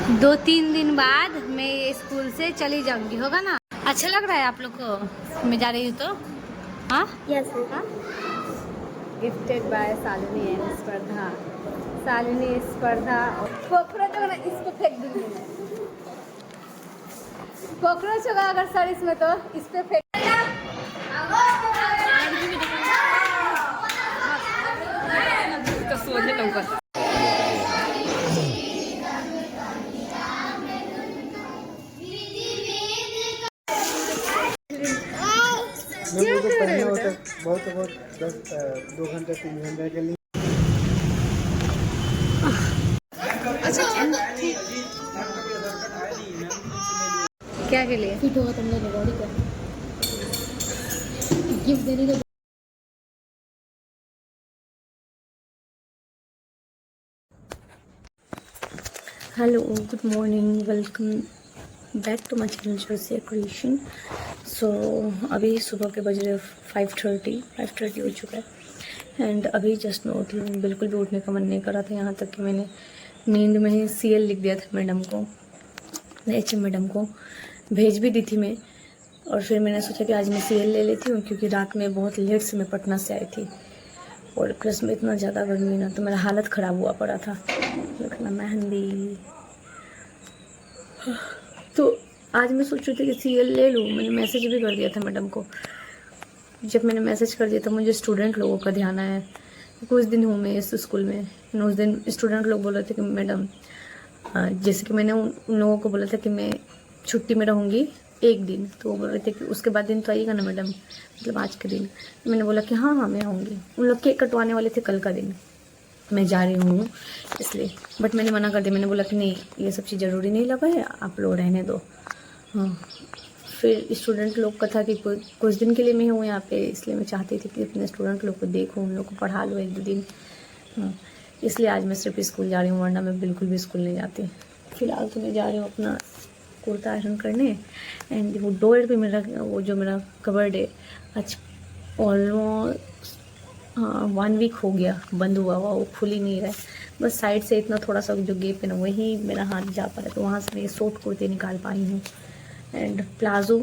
2-3 दिन बाद मैं ये स्कूल से चली जाऊंगी, होगा ना? अच्छा लग रहा है आप लोग को मैं जा रही हूँ तो? हाँ यस हाँ। गिफ्टेड बाय शालिनी एंड स्पर्धा। शालिनी स्पर्धा कॉकरोच होगा ना, इसको फेंक दूंगी मैं। कॉकरोच होगा अगर सर इसमें तो इस पे फेंक। तो सोने लगा। लोगों को पढ़ना होता बहुत 2 घंटे 3 घंटे के लिए। क्या के लिए फिट होगा तुम लोग बॉडी का गिफ्ट देने का। Hello good morning, welcome back to my channel Josia creation. So अभी सुबह के बज रहे 5:30 हो चुका है एंड अभी जस्ट मैं उठी हूँ। बिल्कुल भी उठने का मन नहीं कर रहा था, यहाँ तक कि मैंने नींद में ही सीएल लिख दिया था मैडम को, HM मैडम को भेज भी दी थी मैं। और फिर मैंने सोचा कि आज मैं सीएल ले लेती हूँ, क्योंकि रात में बहुत लेट से मैं पटना से आई थी और प्लस में इतना ज़्यादा गर्मी ना, तो मेरा हालत ख़राब हुआ पड़ा था। लिखना मेहंदी, तो आज मैं सोच रही थी कि सीएल ले लूँ। मैंने मैसेज भी कर दिया था मैडम को। जब मैंने मैसेज कर दिया था, मुझे स्टूडेंट लोगों का ध्यान आया। कुछ दिन हूँ मैं इस स्कूल में, उस दिन स्टूडेंट लोग बोल रहे थे कि मैडम, जैसे कि मैंने उन लोगों को बोला था कि मैं छुट्टी में रहूँगी 1 दिन, तो वो बोल रहे थे कि उसके बाद दिन तो आइएगा ना मैडम, मतलब आज के दिन। मैंने बोला कि हाँ हाँ मैं आऊँगी। उन लोग केक कटवाने वाले थे कल का दिन, मैं जा रही हूँ इसलिए, बट मैंने मना कर दिया। मैंने बोला कि नहीं, ये सब चीज़ ज़रूरी नहीं लगा है, आप लोग रहने दो। हाँ, फिर स्टूडेंट लोग का था कि कुछ दिन के लिए मैं हूँ यहाँ पे, इसलिए मैं चाहती थी कि अपने स्टूडेंट लोग को देखूँ, उन लोग को पढ़ा लो 1-2 दिन। हाँ, इसलिए आज मैं सिर्फ स्कूल जा रही हूँ, वरना मैं बिल्कुल भी स्कूल नहीं जाती। फिलहाल तो मैं जा रही हूँ अपना कुर्ता आयरन करने एंड वो डोर पे मेरा, वो जो मेरा कवर्ड है आज ऑलमोस्ट 1 वीक हो गया बंद हुआ हुआ, वो खुल ही नहीं रहा है। बस साइड से इतना थोड़ा सा जो गेप है ना, वही मेरा हाथ जा पा रहा है, तो वहाँ से मैं ये शॉर्ट कुर्ते निकाल पाई हूँ। एंड प्लाज़ो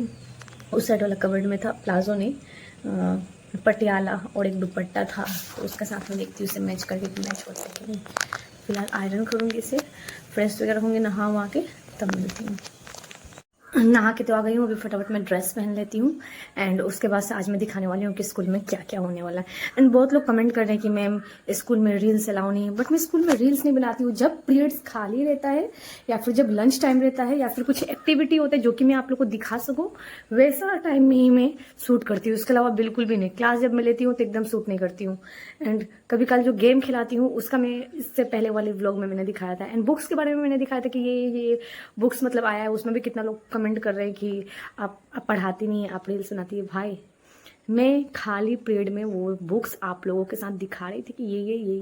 उस साइड वाला कवर्ड में था, प्लाज़ो ने पटियाला और एक दुपट्टा था, तो उसके साथ में देखती हूँ उसे मैच करके कि मैच हो सके नहीं। फिलहाल आयरन करूँगी इसे, फ्रेश वगैरह होंगे, नहा वहाँ के तब मिलती हूँ। नहा के तो आ गई हूँ, अभी फटाफट मैं ड्रेस पहन लेती हूँ एंड उसके बाद से आज मैं दिखाने वाली हूँ कि स्कूल में क्या क्या होने वाला है। एंड बहुत लोग कमेंट कर रहे हैं कि मैम स्कूल में रील्स अलाउ नहीं है, बट मैं स्कूल में रील्स नहीं बनाती हूँ। जब पीरियड्स खाली रहता है या फिर जब लंच टाइम रहता है या फिर कुछ एक्टिविटी होता है जो कि मैं आप लोग को दिखा सकूँ, वैसा टाइम में ही मैं शूट करती हूँ। उसके अलावा बिल्कुल भी नहीं। क्लास जब मैं लेती हूँ तो एकदम शूट नहीं करती हूँ। एंड कभी कल जो गेम खिलाती हूँ उसका मैं इससे पहले वाले व्लॉग में मैंने दिखाया था। एंड बुक्स के बारे में मैंने दिखाया था कि ये बुक्स मतलब आया है, उसमें भी कितना लोग कमेंट कर रहे हैं कि आप पढ़ाती नहीं है, आप रील्स बनाती है। भाई, मैं खाली पीरियड में वो बुक्स आप लोगों के साथ दिखा रही थी कि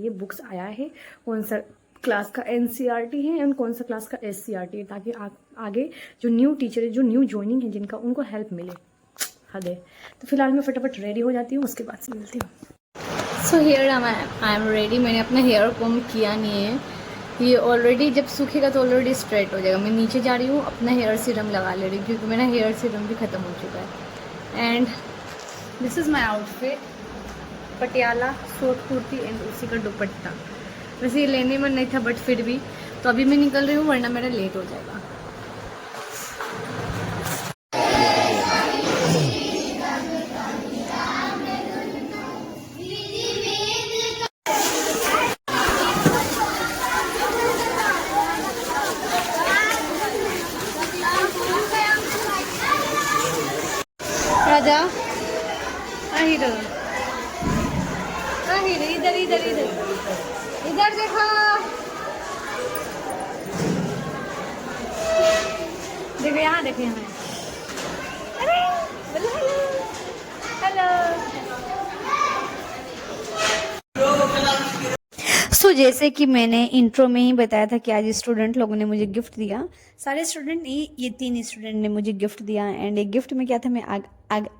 ये बुक्स आया है, कौन सा क्लास का NCERT है एंड कौन सा क्लास का SCERT है, ताकि आगे जो न्यू टीचर है, जो न्यू ज्वाइनिंग है जिनका, उनको हेल्प मिले। हद है। तो फिलहाल मैं फटाफट रेडी हो जाती हूँ, उसके बाद से मिलती हूँ। So here I am ready. मैंने अपना हेयर कॉम किया नहीं है, ये ऑलरेडी जब सूखेगा तो ऑलरेडी स्ट्रेट हो जाएगा। मैं नीचे जा रही हूँ, अपना हेयर सीरम लगा ले रही हूँ, क्योंकि मेरा हेयर सीरम भी ख़त्म हो चुका है। And this is my outfit, Patiala short kurti and उसी का दुपट्टा। वैसे ये लेने में नहीं था, बट फिर भी तो अभी मैं निकल रही हूँ, वरना मेरा लेट हो जाएगा। राजा इधर इधर इधर इधर इधर देखो, देखो यहाँ, देखो यहाँ। अरे हेलो हेलो। जैसे कि मैंने इंट्रो में ही बताया था कि आज स्टूडेंट लोगों ने मुझे गिफ्ट दिया, सारे स्टूडेंट नहीं, ये 3 स्टूडेंट ने मुझे गिफ्ट दिया। एंड एक गिफ्ट में क्या था मैं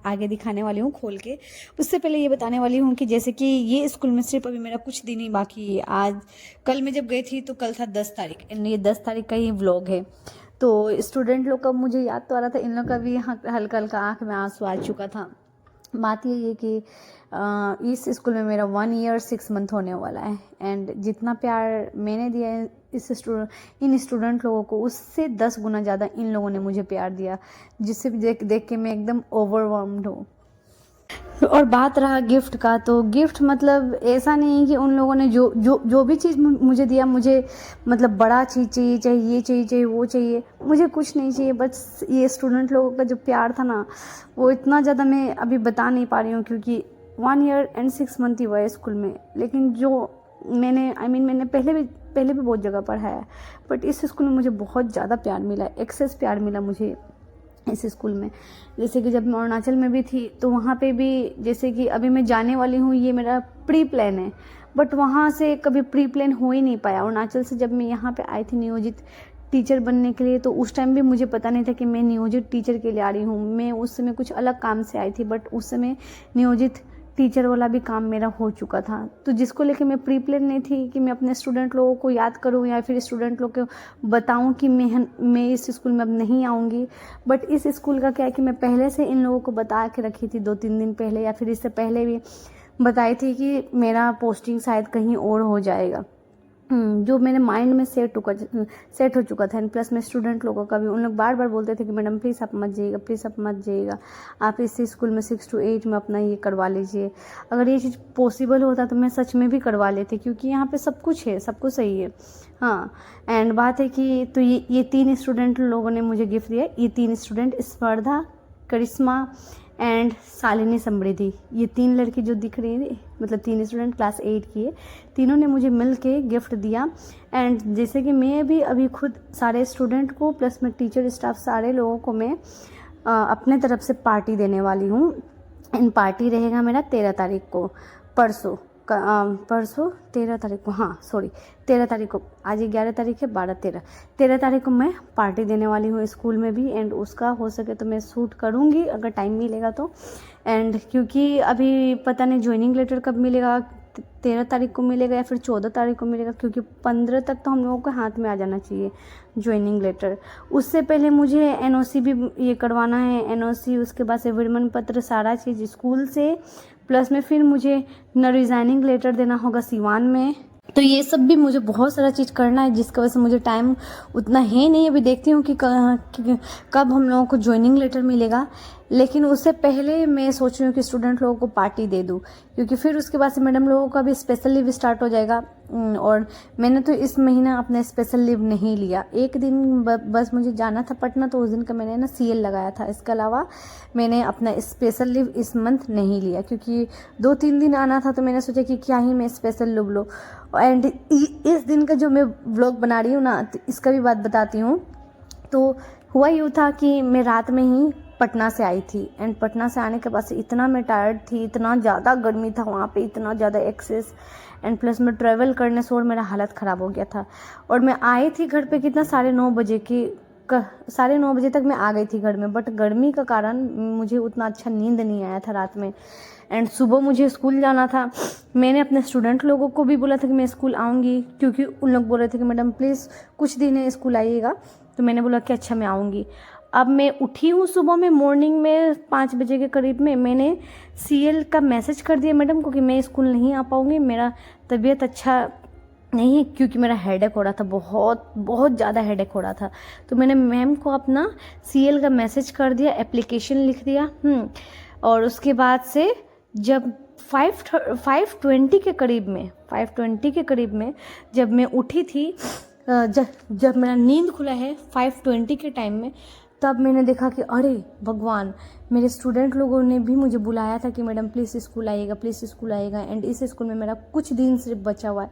आगे दिखाने वाली हूँ खोल के। उससे पहले ये बताने वाली हूँ कि जैसे कि ये स्कूल में सिर्फ अभी मेरा कुछ दिन ही बाकी है। आज कल मैं जब गई थी तो कल था 10 तारीख, एंड ये 10 तारीख का ही व्लॉग है। तो स्टूडेंट लोग का मुझे याद तो आ रहा था, इन लोग का भी हल्का हल्का आँख में आंसू आ चुका था। बात ये है कि इस स्कूल में मेरा 1 ईयर 6 मंथ होने वाला है। एंड जितना प्यार मैंने दिया है इन स्टूडेंट लोगों को, उससे 10 गुना ज़्यादा इन लोगों ने मुझे प्यार दिया, जिससे देख के मैं एकदम ओवरवेल्म्ड हूँ। और बात रहा गिफ्ट का, तो गिफ्ट मतलब ऐसा नहीं है कि उन लोगों ने जो भी चीज़ मुझे दिया, मुझे मतलब बड़ा चीज़ चाहिए, चाहे ये चाहिए वो चाहिए, मुझे कुछ नहीं चाहिए। बस ये स्टूडेंट लोगों का जो प्यार था ना, वो इतना ज़्यादा मैं अभी बता नहीं पा रही हूँ, क्योंकि 1 ईयर एंड 6 मंथ ही हुआ है स्कूल में। लेकिन जो मैंने पहले भी बहुत जगह पढ़ा है, बट इस स्कूल में मुझे बहुत ज़्यादा प्यार मिला, एक्सेस प्यार मिला मुझे इस स्कूल में। जैसे कि जब मैं अरुणाचल में भी थी तो वहाँ पे भी, जैसे कि अभी मैं जाने वाली हूँ, ये मेरा प्री प्लान है, बट वहाँ से कभी प्री प्लान हो ही नहीं पाया। अरुणाचल से जब मैं यहाँ पे आई थी नियोजित टीचर बनने के लिए, तो उस टाइम भी मुझे पता नहीं था कि मैं नियोजित टीचर के लिए आ रही हूँ। मैं उस समय कुछ अलग काम से आई थी, बट उस समय नियोजित टीचर वाला भी काम मेरा हो चुका था। तो जिसको लेके मैं प्री प्लान नहीं थी कि मैं अपने स्टूडेंट लोगों को याद करूं या फिर स्टूडेंट लोग को बताऊं कि मैं इस स्कूल में अब नहीं आऊँगी। बट इस स्कूल का क्या है कि मैं पहले से इन लोगों को बता के रखी थी, 2-3 दिन पहले या फिर इससे पहले भी बताई थी कि मेरा पोस्टिंग शायद कहीं और हो जाएगा, जो मेरे माइंड में सेट हो चुका था। एंड प्लस मैं स्टूडेंट लोगों का भी, उन लोग बार बार बोलते थे कि मैडम प्लीज़ आप मत जाइएगा, प्लीज़ आप मत जाइएगा, आप इस स्कूल में 6 to 8 में अपना ये करवा लीजिए। अगर ये चीज़ पॉसिबल होता तो मैं सच में भी करवा लेती, क्योंकि यहाँ पे सब कुछ है, सब कुछ सही है। हाँ, एंड बात है कि तो ये 3 स्टूडेंट लोगों ने मुझे गिफ्ट दिया। ये 3 स्टूडेंट स्पर्धा, करिश्मा एंड शालिनी समृद्धि, ये 3 लड़की जो दिख रही है, मतलब 3 स्टूडेंट क्लास 8 की है, तीनों ने मुझे मिल के गिफ्ट दिया। एंड जैसे कि मैं भी अभी खुद सारे स्टूडेंट को प्लस में टीचर स्टाफ सारे लोगों को मैं अपने तरफ से पार्टी देने वाली हूँ। एंड पार्टी रहेगा मेरा 13 तारीख को, परसों 13 तारीख को, हाँ सॉरी 13 तारीख को, आज 11 तारीख है, 13 तारीख को मैं पार्टी देने वाली हूँ स्कूल में भी। एंड उसका हो सके तो मैं शूट करूँगी अगर टाइम मिलेगा तो। एंड क्योंकि अभी पता नहीं ज्वाइनिंग लेटर कब मिलेगा, 13 तारीख को मिलेगा या फिर 14 तारीख को मिलेगा, क्योंकि 15 तक तो हम लोगों को हाथ में आ जाना चाहिए ज्वाइनिंग लेटर। उससे पहले मुझे एनओसी भी ये करवाना है, एनओसी, उसके बाद से विरमण पत्र, सारा चीज़ स्कूल से, प्लस में फिर मुझे न रिज़ाइनिंग लेटर देना होगा सिवान में। तो ये सब भी मुझे बहुत सारा चीज़ करना है, जिसकी वजह से मुझे टाइम उतना है नहीं। अभी देखती हूँ कि कब हम लोगों को ज्वाइनिंग लेटर मिलेगा। लेकिन उससे पहले मैं सोच रही हूँ कि स्टूडेंट लोगों को पार्टी दे दूँ, क्योंकि फिर उसके बाद से मैडम लोगों का भी स्पेशल लीव स्टार्ट हो जाएगा। और मैंने तो इस महीना अपना स्पेशल लीव नहीं लिया, एक दिन बस मुझे जाना था पटना, तो उस दिन का मैंने ना CL लगाया था। इसके अलावा मैंने अपना स्पेशल लीव इस मंथ नहीं लिया, क्योंकि 2-3 दिन आना था, तो मैंने सोचा कि क्या ही मैं स्पेशल लीव लूँ। एंड इस दिन का जो मैं व्लॉग बना रही हूँ ना, तो इसका भी बात बताती हूँ। तो हुआ यूँ था कि मैं रात में ही पटना से आई थी। एंड पटना से आने के बाद से इतना मैं टायर्ड थी, इतना ज़्यादा गर्मी था वहाँ पे, इतना ज़्यादा एक्सेस, एंड प्लस में ट्रैवल करने से और मेरा हालत ख़राब हो गया था। और मैं आई थी घर पे कितना 9:30 बजे की, 9:30 बजे तक मैं आ गई थी घर में। बट गर्मी का कारण मुझे उतना अच्छा नींद नहीं आया था रात में। एंड सुबह मुझे स्कूल जाना था। मैंने अपने स्टूडेंट लोगों को भी बोला था कि मैं स्कूल आऊँगी, क्योंकि उन लोग बोल रहे थे कि मैडम प्लीज़ कुछ दिन है स्कूल आइएगा। तो मैंने बोला कि अच्छा मैं आऊँगी। अब मैं उठी हूँ सुबह में, मॉर्निंग में 5 बजे के करीब में मैंने CL का मैसेज कर दिया मैडम को कि मैं स्कूल नहीं आ पाऊँगी, मेरा तबीयत अच्छा नहीं है, क्योंकि मेरा हेडेक हो रहा था, बहुत ज़्यादा हेडेक हो रहा था। तो मैंने मैम को अपना CL का मैसेज कर दिया, एप्लीकेशन लिख दिया। और उसके बाद से जब 5:20 के करीब में जब मैं उठी थी, जब मेरा नींद खुला है 5:20 के टाइम में, तब मैंने देखा कि अरे भगवान, मेरे स्टूडेंट लोगों ने भी मुझे बुलाया था कि मैडम प्लीज़ स्कूल आइएगा, प्लीज़ स्कूल आइएगा। एंड इस स्कूल में मेरा कुछ दिन सिर्फ बचा हुआ है,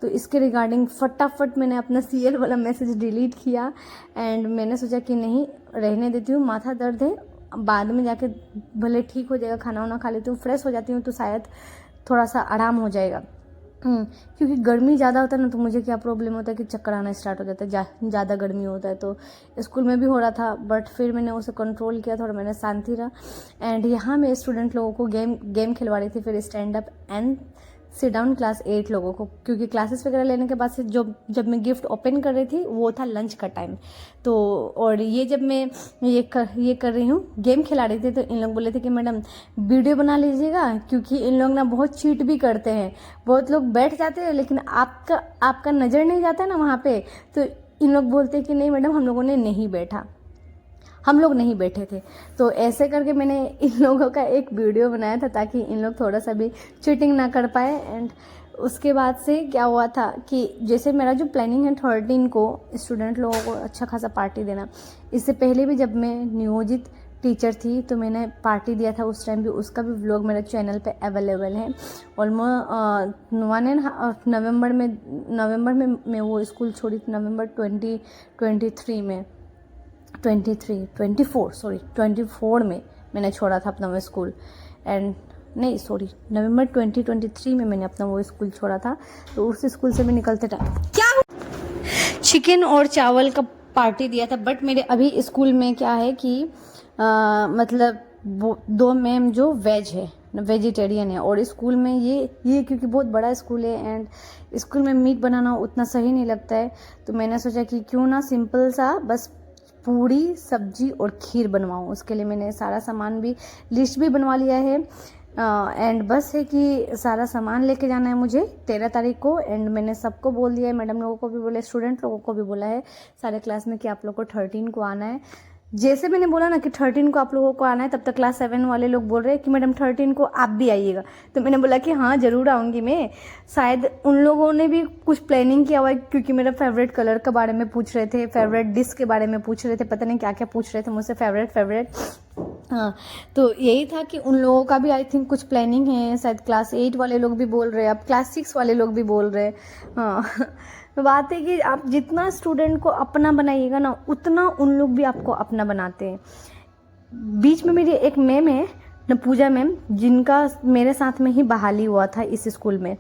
तो इसके रिगार्डिंग फटाफट मैंने अपना CL वाला मैसेज डिलीट किया। एंड मैंने सोचा कि नहीं, रहने देती हूँ, माथा दर्द है, बाद में जाके भले ठीक हो जाएगा, खाना वाना खा लेती हूँ, फ्रेश हो जाती हूँ, तो शायद थोड़ा सा आराम हो जाएगा। क्योंकि गर्मी ज़्यादा होता है ना, तो मुझे क्या प्रॉब्लम होता है कि चक्कर आना स्टार्ट हो जाता है, ज़्यादा गर्मी होता है। तो स्कूल में भी हो रहा था, बट फिर मैंने उसे कंट्रोल किया, थोड़ा मैंने शांति रहा। एंड यहाँ मैं स्टूडेंट लोगों को गेम खिलवा रही थी, फिर stand up and sit down class 8 लोगों को, क्योंकि क्लासेस वगैरह लेने के बाद से जब मैं गिफ्ट ओपन कर रही थी वो था लंच का टाइम। तो और ये जब मैं ये कर रही हूँ, गेम खिला रही थी, तो इन लोग बोले थे कि मैडम वीडियो बना लीजिएगा, क्योंकि इन लोग ना बहुत चीट भी करते हैं, बहुत लोग बैठ जाते हैं लेकिन आपका नज़र नहीं जाता ना वहाँ पे, तो इन लोग बोलते कि नहीं मैडम हम लोग नहीं बैठे थे। तो ऐसे करके मैंने इन लोगों का एक वीडियो बनाया था ताकि इन लोग थोड़ा सा भी चीटिंग ना कर पाए। एंड उसके बाद से क्या हुआ था कि जैसे मेरा जो प्लानिंग है 13 को स्टूडेंट लोगों को अच्छा खासा पार्टी देना, इससे पहले भी जब मैं नियोजित टीचर थी तो मैंने पार्टी दिया था, उस टाइम भी उसका भी व्लॉग मेरे चैनल पे अवेलेबल है। ऑलमोस्ट नवंबर में मैं वो स्कूल छोड़ी थी, नवंबर 24 में मैंने छोड़ा था अपना वो स्कूल। नवंबर 2023 में मैंने अपना वो स्कूल छोड़ा था। तो उस स्कूल से मैं निकलते टाइम चिकन और चावल का पार्टी दिया था। बट मेरे अभी स्कूल में क्या है कि मतलब वो 2 मैम जो वेजिटेरियन है, और स्कूल में ये क्योंकि बहुत बड़ा स्कूल है एंड स्कूल में मीट बनाना उतना सही नहीं लगता है, तो मैंने सोचा कि क्यों ना सिंपल सा बस पूड़ी सब्जी और खीर बनवाऊँ। उसके लिए मैंने सारा सामान भी लिस्ट भी बनवा लिया है। एंड बस है कि सारा सामान लेके जाना है मुझे 13 तारीख को। एंड मैंने सबको बोल दिया है, मैडम लोगों को भी बोला है, स्टूडेंट लोगों को भी बोला है सारे क्लास में कि आप लोग को 13 को आना है। जैसे मैंने बोला ना कि 13 को आप लोगों को आना है, तब तक क्लास 7 वाले लोग बोल रहे हैं कि मैडम 13 को आप भी आइएगा। तो मैंने बोला कि हाँ ज़रूर आऊँगी मैं। शायद उन लोगों ने भी कुछ प्लानिंग किया हुआ है, क्योंकि मेरा फेवरेट कलर के बारे में पूछ रहे थे, फेवरेट डिश के बारे में पूछ रहे थे, पता नहीं क्या क्या पूछ रहे थे मुझसे, फेवरेट। हाँ, तो यही था कि उन लोगों का भी आई थिंक कुछ प्लानिंग है। शायद क्लास 8 वाले लोग भी बोल रहे हैं, अब क्लास 6 वाले लोग भी बोल रहे हैं। हाँ तो बात है कि आप जितना स्टूडेंट को अपना बनाइएगा ना, उतना उन लोग भी आपको अपना बनाते हैं। बीच में मेरी एक मैम है न, पूजा मैम, जिनका मेरे साथ में ही बहाली हुआ था इस स्कूल में।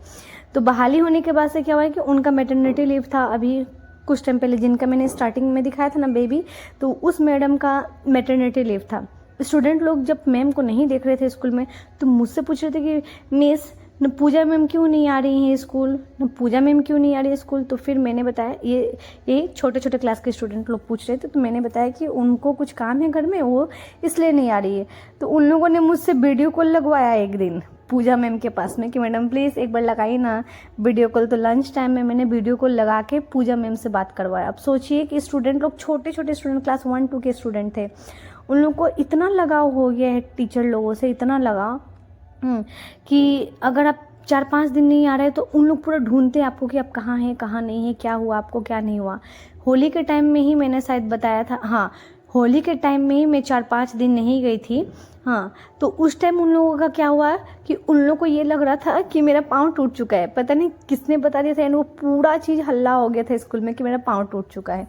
तो बहाली होने के बाद से क्या हुआ है कि उनका मैटरनिटी लीव था अभी कुछ टाइम पहले, जिनका मैंने स्टार्टिंग में दिखाया था ना बेबी, तो उस मैडम का मैटरनिटी लीव था। स्टूडेंट लोग जब मैम को नहीं देख रहे थे स्कूल में, तो मुझसे पूछ रहे थे कि मिस न पूजा मैम क्यों नहीं आ रही हैं स्कूल, न पूजा मैम क्यों नहीं आ रही है स्कूल। तो फिर मैंने बताया, ये छोटे छोटे क्लास के स्टूडेंट लोग पूछ रहे थे, तो मैंने बताया कि उनको कुछ काम है घर में, वो इसलिए नहीं आ रही है। तो उन लोगों ने मुझसे वीडियो कॉल लगवाया एक दिन पूजा मैम के पास में कि मैडम प्लीज़ एक बार लगाइए ना वीडियो कॉल। तो लंच टाइम में मैंने वीडियो कॉल लगा के पूजा मैम से बात करवाया। अब सोचिए कि स्टूडेंट लोग छोटे छोटे स्टूडेंट, क्लास 1-2 के स्टूडेंट थे, उन लोग को इतना लगाव हो गया है टीचर लोगों से, इतना लगाव कि अगर आप 4-5 दिन नहीं आ रहे तो उन लोग पूरा ढूंढते हैं आपको कि आप कहाँ हैं, कहाँ नहीं है, क्या हुआ आपको, क्या नहीं हुआ। होली के टाइम में ही मैंने शायद बताया था, हाँ होली के टाइम में ही मैं 4-5 दिन नहीं गई थी। हाँ, तो उस टाइम उन लोगों का क्या हुआ कि उन लोगों को ये लग रहा था कि मेरा पाँव टूट चुका है, पता नहीं किसने बता दिया था, एंड वो पूरा चीज़ हल्ला हो गया था स्कूल में कि मेरा पाँव टूट चुका है।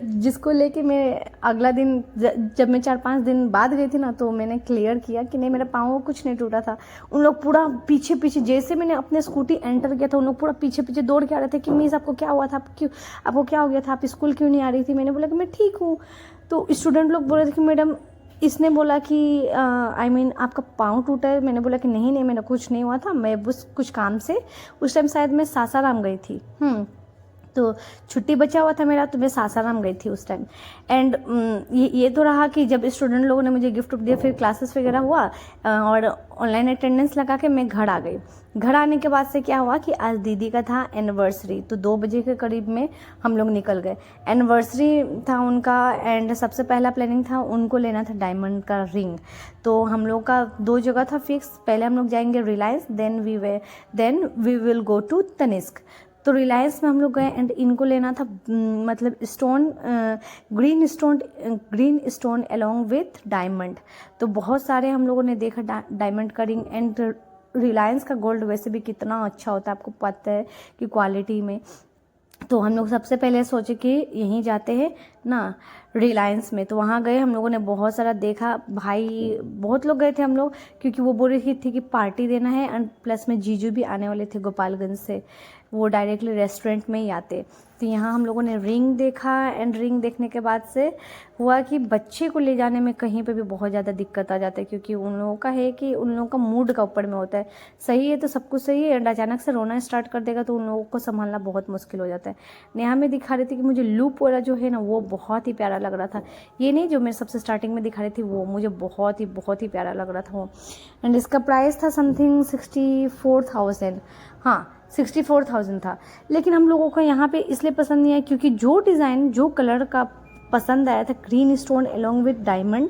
जिसको लेके मैं अगला दिन जब मैं 4-5 दिन बाद गई थी ना, तो मैंने क्लियर किया कि नहीं मेरा पाँव कुछ नहीं टूटा था। उन लोग पूरा पीछे पीछे, जैसे मैंने अपने स्कूटी एंटर किया था, उन लोग पूरा पीछे पीछे दौड़ के आ रहे थे कि मिस आपको क्या हुआ था, आपको क्या हो गया था, आप स्कूल क्यों नहीं आ रही थी। मैंने बोला कि मैं ठीक हूँ। तो स्टूडेंट लोग बोल रहे थे कि मैडम इसने बोला कि आपका पाँव टूटा है। मैंने बोला कि नहीं मेरा कुछ नहीं हुआ था, मैं बस कुछ काम से, उस टाइम शायद मैं सासाराम गई थी, तो छुट्टी बचा हुआ था मेरा, तो मैं सासाराम गई थी उस टाइम। एंड ये तो रहा कि जब स्टूडेंट लोगों ने मुझे गिफ्ट दिया, फिर क्लासेस वगैरह हुआ और ऑनलाइन अटेंडेंस लगा के मैं घर आ गई। घर आने के बाद से क्या हुआ कि आज दीदी का था एनिवर्सरी, तो 2 बजे के करीब में हम लोग निकल गए। एनिवर्सरी था उनका, एंड सबसे पहला प्लानिंग था उनको लेना था डायमंड का रिंग। तो हम लोग का 2 जगह था फिक्स, पहले हम लोग जाएंगे Reliance, then we will go to Tanishq. तो रिलायंस में हम लोग गए एंड इनको लेना था मतलब stone, green stone along with diamond. तो बहुत सारे हम लोगों ने देखा डायमंड का रिंग। एंड रिलायंस का गोल्ड वैसे भी कितना अच्छा होता है, आपको पता है कि क्वालिटी में। तो हम लोग सबसे पहले सोचे कि यहीं जाते हैं ना रिलायंस में। तो वहाँ गए, हम लोगों ने बहुत सारा देखा, भाई बहुत लोग गए थे हम लोग, क्योंकि वो बोल रही थी कि पार्टी देना है, एंड प्लस में जीजू भी आने वाले थे गोपालगंज से, वो डायरेक्टली रेस्टोरेंट में ही आते। तो यहाँ हम लोगों ने रिंग देखा, एंड रिंग देखने के बाद से हुआ कि बच्चे को ले जाने में कहीं पे भी बहुत ज़्यादा दिक्कत आ जाता है, क्योंकि उन लोगों का है कि उन लोगों का मूड का ऊपर में होता है। सही है तो सब कुछ सही है, एंड अचानक से रोना स्टार्ट कर देगा तो उन लोगों को संभालना बहुत मुश्किल हो जाता है। नेहा में दिखा रही थी कि मुझे लूप वाला जो है ना वो बहुत ही प्यारा लग रहा था, ये नहीं जो मैं सबसे स्टार्टिंग में दिखा रही थी, वो मुझे बहुत ही प्यारा लग रहा था वो। एंड इसका प्राइस था समथिंग 64,000, हाँ 64,000 था। लेकिन हम लोगों को यहाँ पे इसलिए पसंद नहीं आया क्योंकि जो डिज़ाइन, जो कलर का पसंद आया था, green stone along with diamond,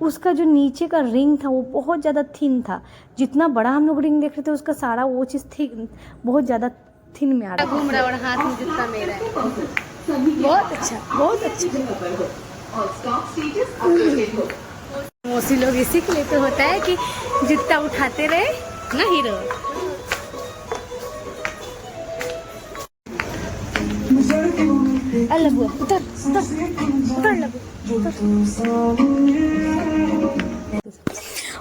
उसका जो नीचे का रिंग था वो बहुत ज़्यादा थिन था। जितना बड़ा हम लोग रिंग देख रहे थे उसका सारा वो चीज़ थिन, बहुत ज़्यादा थिन में आ रहा घूम रहा है और हाथ में जूता मेरा है। बहुत अच्छा, बहुत अच्छा। मोसी लोग इसी के लिए तो होता है कि जूता उठाते रहे ना हीरो। लबू उतर उतर लबू।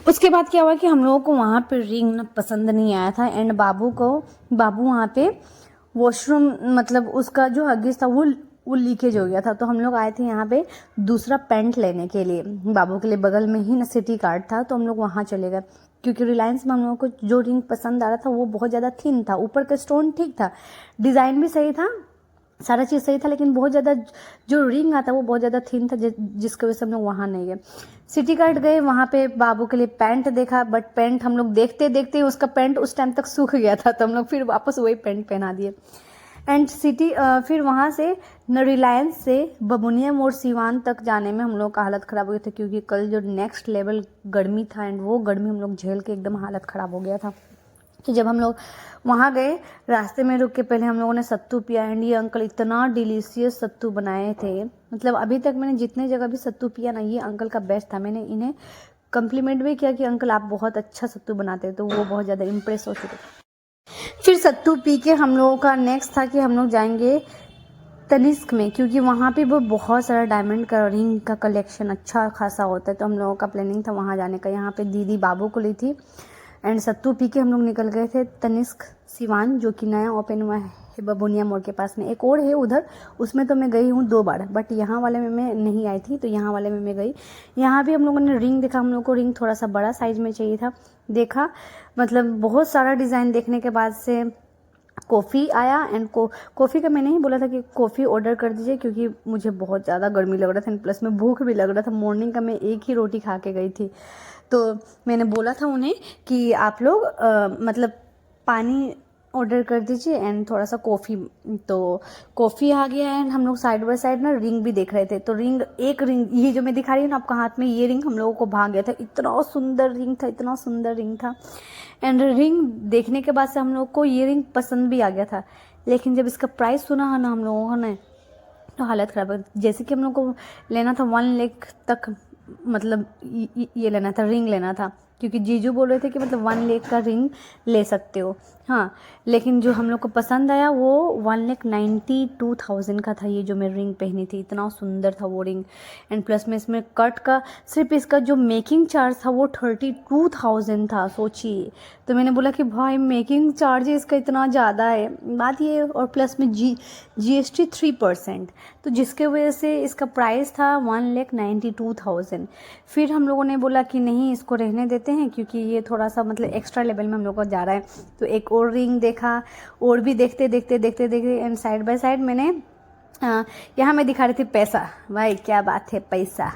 उसके बाद क्या हुआ कि हम लोगों को वहाँ पे रिंग ना पसंद नहीं आया था, एंड बाबू वहाँ पे वॉशरूम, मतलब उसका जो हगिस था वो लीकेज हो गया था। तो हम लोग आए थे यहाँ पे दूसरा पैंट लेने के लिए बाबू के लिए, बगल में ही ना सिटी कार्ड था, तो हम लोग वहाँ चले गए। क्योंकि रिलायंस में हम लोगों को जो रिंग पसंद आ रहा था वो बहुत ज़्यादा थिन था, ऊपर का स्टोन ठीक था, डिज़ाइन भी सही था, सारा चीज़ सही था, लेकिन बहुत ज़्यादा जो रिंग आता वो बहुत ज़्यादा थिन था, जिसकी वजह से हम लोग वहाँ नहीं गए। सिटी कार्ड गए, वहाँ पे बाबू के लिए पैंट देखा, बट पैंट हम लोग देखते देखते उसका पैंट उस टाइम तक सूख गया था, तो हम लोग फिर वापस वही पैंट पहना दिए। एंड फिर वहाँ से रिलायंस से बबुनिया मोड़ सिवान तक जाने में हम लोग का हालत ख़राब हो गया था, क्योंकि कल जो नेक्स्ट लेवल गर्मी था, एंड वो गर्मी हम लोग झेल के एकदम हालत ख़राब हो गया था। कि जब हम लोग वहाँ गए, रास्ते में रुक के पहले हम लोगों ने सत्तू पिया, एंड ये अंकल इतना डिलीशियस सत्तू बनाए थे, मतलब अभी तक मैंने जितने जगह भी सत्तू पिया ना, ये अंकल का बेस्ट था। मैंने इन्हें कम्प्लीमेंट भी किया कि अंकल आप बहुत अच्छा सत्तू बनाते हैं, तो वो बहुत ज़्यादा इम्प्रेस हो चुके थे। फिर सत्तू पी के हम लोगों का नेक्स्ट था कि हम लोग जाएंगे तनिष्क में, क्योंकि वहाँ पे वो बहुत सारा डायमंड का रिंग का कलेक्शन अच्छा खासा होता है, तो हम लोगों का प्लानिंग था वहाँ जाने का। यहाँ पे दीदी बाबू को ली थी, एंड सत्तू पी के हम लोग निकल गए थे तनिष्क सिवान, जो कि नया ओपन हुआ है बबुनिया मोड़ के पास में। एक और है उधर, उसमें तो मैं गई हूँ 2 बार, बट यहाँ वाले में मैं नहीं आई थी, तो यहाँ वाले में मैं गई। यहाँ भी हम लोगों ने रिंग देखा, हम लोग को रिंग थोड़ा सा बड़ा साइज़ में चाहिए था, देखा, मतलब बहुत सारा डिज़ाइन देखने के बाद से कॉफ़ी आया, एंड कॉफ़ी का मैंने ही बोला था कि कॉफ़ी ऑर्डर कर दीजिए, क्योंकि मुझे बहुत ज़्यादा गर्मी लग रहा था, प्लस में भूख भी लग रहा था। मॉर्निंग का मैं एक ही रोटी खा के गई थी, तो मैंने बोला था उन्हें कि आप लोग मतलब पानी ऑर्डर कर दीजिए एंड थोड़ा सा कॉफ़ी। तो कॉफ़ी आ गया, एंड हम लोग साइड बाय साइड ना रिंग भी देख रहे थे। तो एक रिंग ये जो मैं दिखा रही हूँ ना आपका हाथ में, ये रिंग हम लोगों को भाग गया था, इतना सुंदर रिंग था, इतना सुंदर रिंग था। एंड रिंग देखने के बाद से हम लोग को ये रिंग पसंद भी आ गया था, लेकिन जब इसका प्राइस सुना है ना हम लोगों ने, तो हालत ख़राब है। जैसे कि हम लोग को लेना था 1 लाख तक, मतलब ये लेना था, रिंग लेना था, क्योंकि जीजू बोल रहे थे कि मतलब 1 लाख का रिंग ले सकते हो, हाँ। लेकिन जो हम लोग को पसंद आया वो 1,92,000 का था, ये जो मैं रिंग पहनी थी, इतना सुंदर था वो रिंग। एंड प्लस में इसमें कट का सिर्फ इसका जो मेकिंग चार्ज था वो 32,000 था, सोचिए। तो मैंने बोला कि भाई मेकिंग चार्ज इसका इतना ज़्यादा है, बात ये, और प्लस में GST 3%, तो जिसके वजह से इसका प्राइस था 1,92,000। फिर हम लोगों ने बोला कि नहीं, इसको रहने देते हैं, क्योंकि ये थोड़ा सा मतलब एक्स्ट्रा लेवल में हम लोग को जा रहा है। तो एक और रिंग देखा, और भी देखते एंड साइड बाय साइड मैंने यहाँ मैं दिखा रही थी पैसा, भाई क्या बात है पैसा।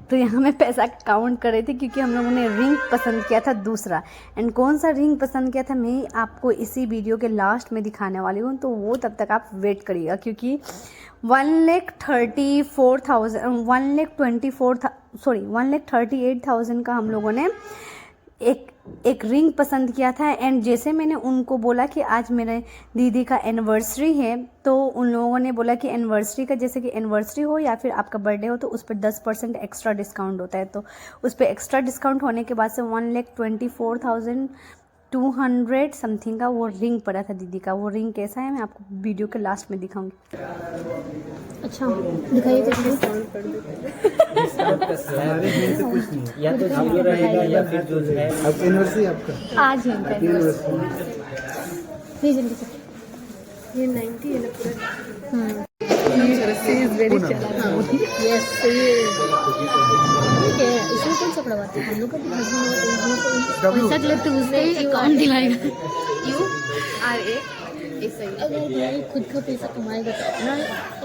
तो यहाँ मैं पैसा काउंट कर रही थी, क्योंकि हम लोगों ने रिंग पसंद किया था दूसरा। एंड कौन सा रिंग पसंद किया था मैं आपको इसी वीडियो के लास्ट में दिखाने वाली हूँ, तो वो तब तक आप वेट करिएगा, क्योंकि 1,38,000 का हम लोगों ने एक रिंग पसंद किया था। एंड जैसे मैंने उनको बोला कि आज मेरे दीदी का एनिवर्सरी है, तो उन लोगों ने बोला कि एनिवर्सरी का, जैसे कि एनिवर्सरी हो या फिर आपका बर्थडे हो, तो उस पर 10% एक्स्ट्रा डिस्काउंट होता है। तो उस पर एक्स्ट्रा डिस्काउंट होने के बाद से 1,24,000 200 समथिंग का वो रिंग पड़ा था दीदी का। वो रिंग कैसा है मैं आपको वीडियो के लास्ट में दिखाऊंगी। अच्छा दिखाइए कैसे। हमारे यहाँ से कुछ नहीं। या तो जीरो रहेगा या फिर जो है अब एनिवर्सरी आपका आज है इनका anniversary। नहीं जल्दी से। ये 90 है ना पूरा। यस ये क्या है इसमें कौन सा पड़ा हुआ था हम लोग का भी हस्बैंड और पैसा कलेक्ट उसने अकाउंट दिलाएगा RA ऐसा ही। अगर भाई खुद का पैसा कमाएगा तो अपना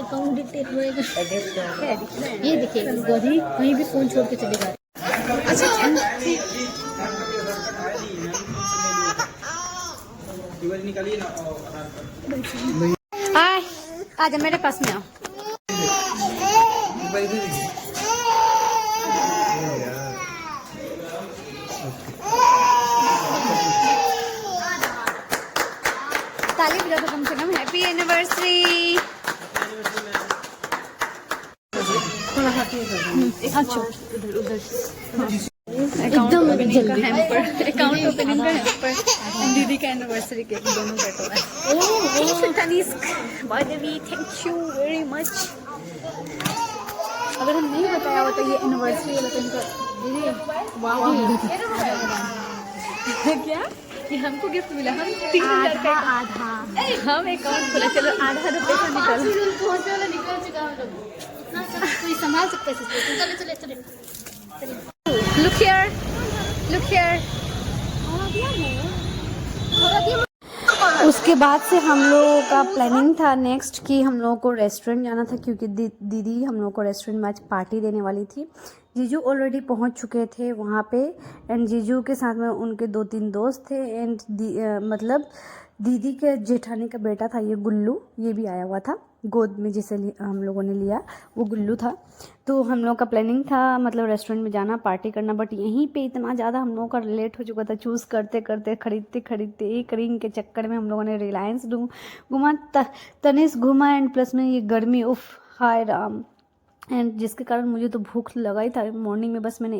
अकाउंट डिटेल होएगा। ये देखिए गधी कहीं भी फोन छोड़ के चलेगा। आए आजा मेरे पास में आओ। ताली बजा दो कम से कम। Happy anniversary. एकदम जल्दी अकाउंट ओपनिंग का हैम्पर दीदी का एनिवर्सरी केक दोनों बैठो है। तनिष्क बादवी थैंक यू वेरी मच। अगर हम नहीं बताया होता ये एनिवर्सरी वाला तो इनका दीदी वाह क्या कि हमको गिफ्ट मिला। हम 3000 का आधा हम अकाउंट खोला। चलो आधा रुपये का निकल पहुंचने वाला निकल चुका हम लोग इतना सब कोई संभाल सकते हैं। चले चले चले लुक हियर लुक हियर। उसके बाद से हम लोगों का प्लानिंग था नेक्स्ट कि हम लोगों को रेस्टोरेंट जाना था क्योंकि दीदी हम लोगों को रेस्टोरेंट में आज पार्टी देने वाली थी। जीजू ऑलरेडी पहुंच चुके थे वहाँ पे एंड जीजू के साथ में उनके 2-3 दोस्त थे एंड मतलब दीदी के जेठानी का बेटा था ये गुल्लू, ये भी आया हुआ था गोद में जिसे हम लोगों ने लिया वो गुल्लू था। तो हम लोग का प्लानिंग था मतलब रेस्टोरेंट में जाना पार्टी करना, बट यहीं पे इतना ज़्यादा हम लोगों का लेट हो चुका था। चूज़ करते करते खरीदते खरीदते एक रिंग के चक्कर में हम लोगों ने रिलायंस घूमा तनिष्क घूमा एंड प्लस में ये गर्मी उफ हाय राम एंड जिसके कारण मुझे तो भूख लगा ही था। मॉर्निंग में बस मैंने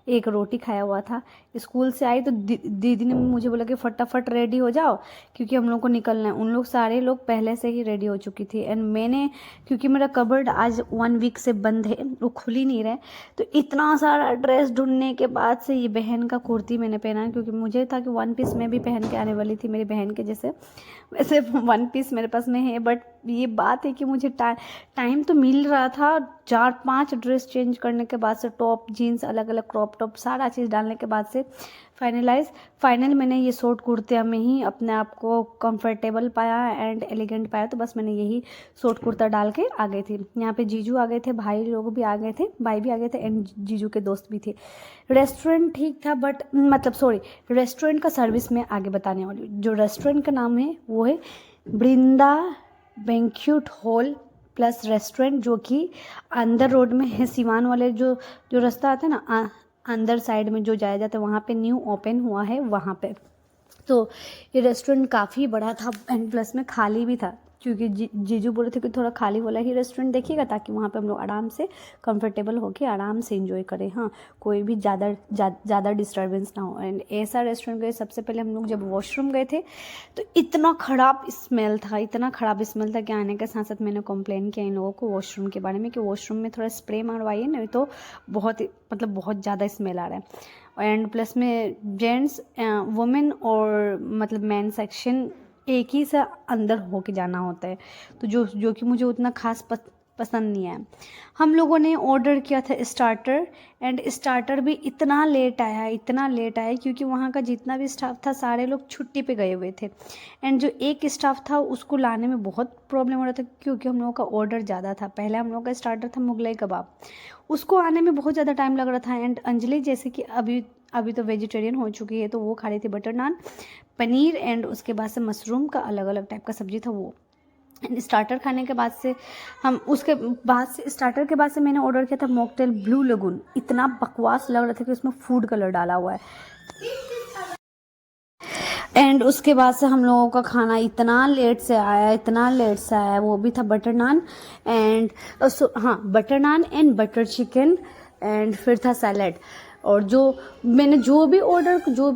एक रोटी खाया हुआ था। स्कूल से आई तो दीदी ने मुझे बोला कि फटाफट रेडी हो जाओ क्योंकि हम लोग को निकलना है। उन लोग सारे लोग पहले से ही रेडी हो चुकी थी एंड मैंने क्योंकि मेरा कबर्ड आज 1 वीक से बंद है, वो खुल ही नहीं रहे, तो इतना सारा ड्रेस ढूंढने के बाद से ये बहन का कुर्ती मैंने पहना क्योंकि मुझे था कि 1 पीस मैं भी पहन के आने वाली थी मेरी बहन के जैसे। वैसे 1 पीस मेरे पास में है बट ये बात है कि मुझे टाइम तो मिल रहा था। 4-5 ड्रेस चेंज करने के बाद से टॉप जीन्स अलग अलग क्रॉप टॉप सारा चीज़ डालने के बाद से फाइनल मैंने ये शॉर्ट कुर्तिया में ही अपने आप को कंफर्टेबल पाया एंड एलिगेंट पाया। तो बस मैंने यही शॉर्ट कुर्ता डाल के आ गई थी। यहाँ पे जीजू आ गए थे, भाई लोग भी आ गए थे, भाई भी आ गए थे एंड जीजू के दोस्त भी थे। रेस्टोरेंट ठीक था बट रेस्टोरेंट का सर्विस में आगे बताने वाली। जो रेस्टोरेंट का नाम है वो है वृंदा बैंक्वेट हॉल प्लस रेस्टोरेंट, जो कि अंदर रोड में है। सिवान वाले जो रास्ता आता है ना अंदर साइड में जो जाया जाता है वहाँ पे न्यू ओपन हुआ है वहाँ पे। तो ये रेस्टोरेंट काफ़ी बड़ा था एंड प्लस में खाली भी था क्योंकि जीजू बोले थे कि थोड़ा खाली वाला ही रेस्टोरेंट देखिएगा ताकि वहाँ पे हम लोग आराम से कंफर्टेबल होके आराम से एंजॉय करें। हाँ, कोई भी ज़्यादा डिस्टर्बेंस ना हो। एंड ऐसा रेस्टोरेंट गए सबसे पहले हम लोग जब वॉशरूम गए थे तो इतना ख़राब स्मेल था कि आने के साथ साथ मैंने कंप्लेन किया इन लोगों को वॉशरूम के बारे में कि वॉशरूम में थोड़ा स्प्रे मारवाइए, नहीं तो बहुत ज़्यादा स्मेल आ रहा है। एंड प्लस में जेंट्स वुमेन और मतलब मैन सेक्शन एक ही से अंदर होके जाना होता है, तो जो कि मुझे उतना खास पसंद नहीं आया। हम लोगों ने ऑर्डर किया था स्टार्टर एंड स्टार्टर भी इतना लेट आया क्योंकि वहाँ का जितना भी स्टाफ था सारे लोग छुट्टी पे गए हुए थे एंड जो एक स्टाफ था उसको लाने में बहुत प्रॉब्लम हो रहा था क्योंकि हम लोगों का ऑर्डर ज़्यादा था। पहले हम लोगों का स्टार्टर था मुगलाई कबाब, उसको आने में बहुत ज़्यादा टाइम लग रहा था। एंड अंजलि जैसे कि अभी तो वेजिटेरियन हो चुकी है तो वो खा रही थी बटर नान पनीर एंड उसके बाद से मशरूम का अलग अलग टाइप का सब्जी था वो। स्टार्टर खाने के बाद से स्टार्टर के बाद से मैंने ऑर्डर किया था मॉकटेल ब्लू लगून। इतना बकवास लग रहा था कि उसमें फूड कलर डाला हुआ है। एंड उसके बाद से हम लोगों का खाना इतना लेट से आया, वो भी था butter naan and butter naan and butter chicken and फिर था सैलड। और जो मैंने जो भी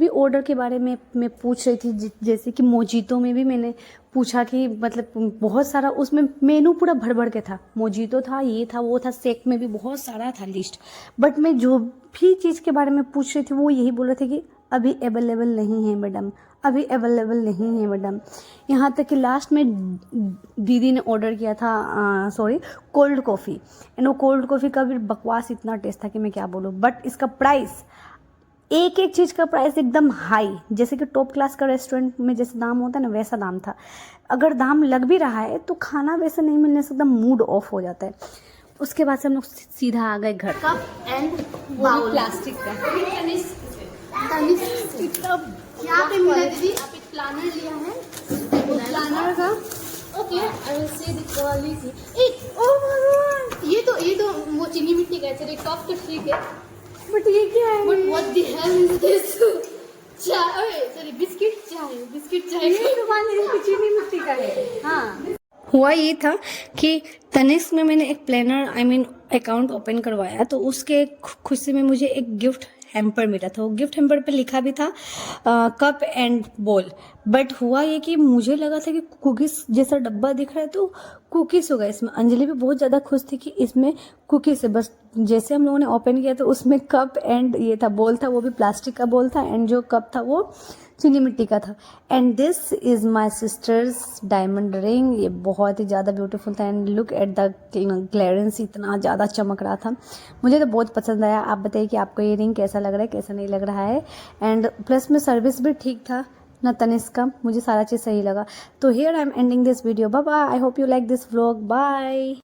ऑर्डर के बारे में मैं पूछ रही थी, जैसे कि मोजीतो में भी मैंने पूछा कि मतलब बहुत सारा उसमें मेनू पूरा भर भर के था, मोजीतो था, ये था, वो था, शेक में भी बहुत सारा था लिस्ट, बट मैं जो भी चीज़ के बारे में पूछ रही थी वो यही बोल रहे थे कि अभी अवेलेबल नहीं है मैडम, अभी अवेलेबल नहीं है मैडम। यहाँ तक कि लास्ट में दीदी ने ऑर्डर किया था कोल्ड कॉफ़ी, एंड वो कोल्ड कॉफ़ी का भी बकवास इतना टेस्ट था कि मैं क्या बोलूँ, बट इसका प्राइस, एक एक चीज़ का प्राइस एकदम हाई, जैसे कि टॉप क्लास का रेस्टोरेंट में जैसे दाम होता है ना वैसा दाम था। अगर दाम लग भी रहा है तो खाना वैसे नहीं मिलने से एकदम मूड ऑफ हो जाता है। उसके बाद से हम लोग सीधा आ गए घर। कप एंड बाउल प्लास्टिक का। क्या पे मिला दीदी? आप एक प्लानर लिया है, प्लानर का okay, I will say this quality. एक ओह माय गॉड, ये तो वो चीनी मिट्टी का है, चलिए टॉप तो ठीक है, बट ये क्या है? But what the hell is this? चाय, सॉरी बिस्किट चाय ये दुकान है, चीनी मिट्टी का है। हाँ, हुआ ये था कि तनिष्क में मैंने एक प्लानर अकाउंट ओपन करवाया, तो उसके खुशी में मुझे एक गिफ्ट हैम्पर मिला था। वो गिफ्ट हैम्पर पे लिखा भी था कप एंड बोल, बट हुआ ये कि मुझे लगा था कि कुकीज़ जैसा डब्बा दिख रहा है तो कुकीज़ होगा इसमें। अंजलि भी बहुत ज़्यादा खुश थी कि इसमें कुकीज़ है, बस जैसे हम लोगों ने ओपन किया तो उसमें कप एंड ये था, बोल था, वो भी प्लास्टिक का बोल था, एंड जो कप था वो चीनी मिट्टी का था। And this is my sisters diamond ring, ये बहुत ही ज़्यादा ब्यूटीफुल था, and look at the clearance, इतना ज़्यादा चमक रहा था, मुझे तो बहुत पसंद आया। आप बताइए कि आपको ये रिंग कैसा लग रहा है, कैसा नहीं लग रहा है, एंड प्लस में सर्विस भी ठीक था ना तनिष्क का, मुझे सारा चीज़ सही लगा। तो here I am ending this video, bye bye, I hope you like this vlog, bye.